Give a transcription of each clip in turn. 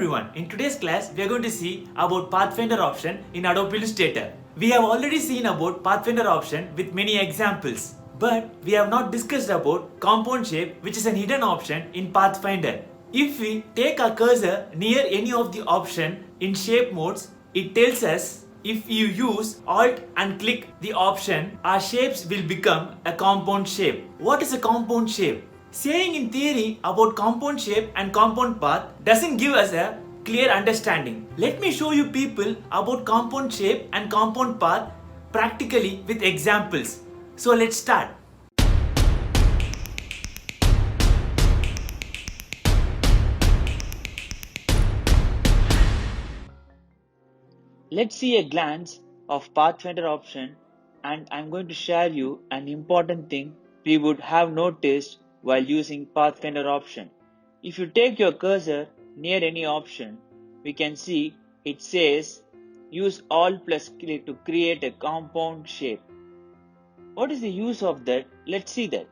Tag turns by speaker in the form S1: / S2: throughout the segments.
S1: everyone, in today's class we are going to see about Pathfinder option in Adobe Illustrator. We have already seen about Pathfinder option with many examples, but we have not discussed about compound shape, which is an hidden option in Pathfinder. If we take our cursor near any of the option in shape modes, it tells us if you use Alt and click the option, our shapes will become a compound shape. What is a compound shape? Saying in theory about compound shape and compound path doesn't give us a clear understanding. Let me show you people about compound shape and compound path practically with examples. So let's start. Let's see a glance of Pathfinder option, and I'm going to share you an important thing we would have noticed while using Pathfinder option. If you take your cursor near any option, we can see it says use Alt plus click to create a compound shape. What is the use of that? Let's see that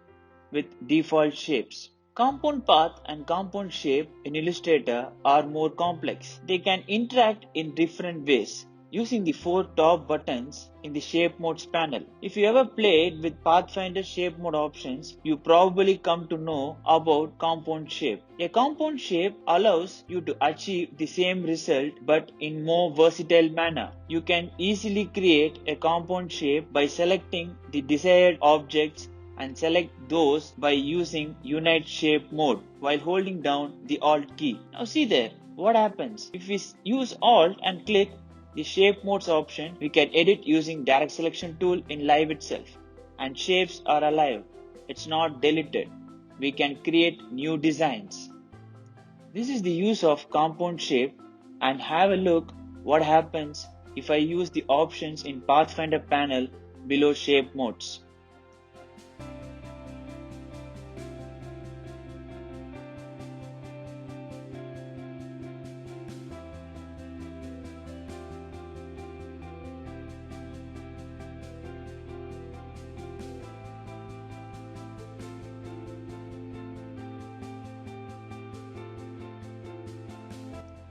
S1: with default shapes. Compound path and compound shape in Illustrator are more complex. They can interact in different ways using the 4 top buttons in the shape modes panel. If you ever played with Pathfinder shape mode options, you probably come to know about compound shape. A compound shape allows you to achieve the same result but in more versatile manner. You can easily create a compound shape by selecting the desired objects and select those by using Unite Shape mode while holding down the Alt key. Now see there, what happens? If we use Alt and click the Shape Modes option, we can edit using Direct Selection tool in Live itself. And shapes are alive. It's not deleted. We can create new designs. This is the use of compound shape, and have a look what happens if I use the options in Pathfinder panel below Shape Modes.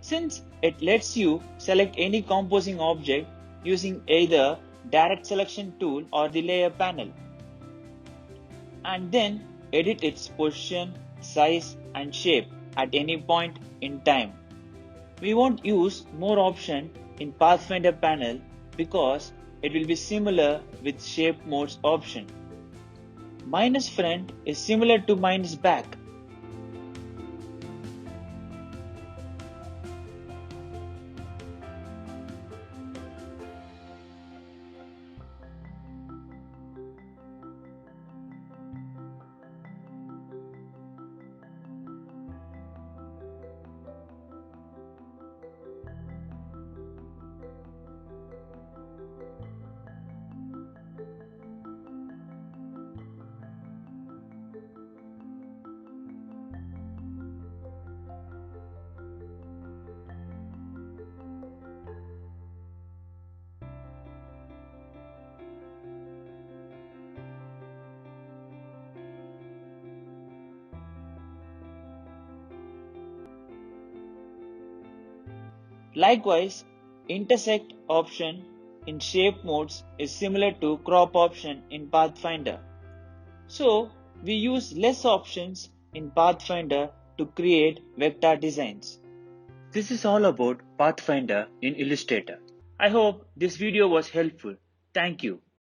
S1: Since it lets you select any composing object using either Direct Selection tool or the Layer panel, and then edit its position, size and shape at any point in time. We won't use more option in Pathfinder panel because it will be similar with Shape Modes option. Minus front is similar to minus back. Likewise, intersect option in shape modes is similar to crop option in Pathfinder. So, we use less options in Pathfinder to create vector designs. This is all about Pathfinder in Illustrator. I hope this video was helpful. Thank you.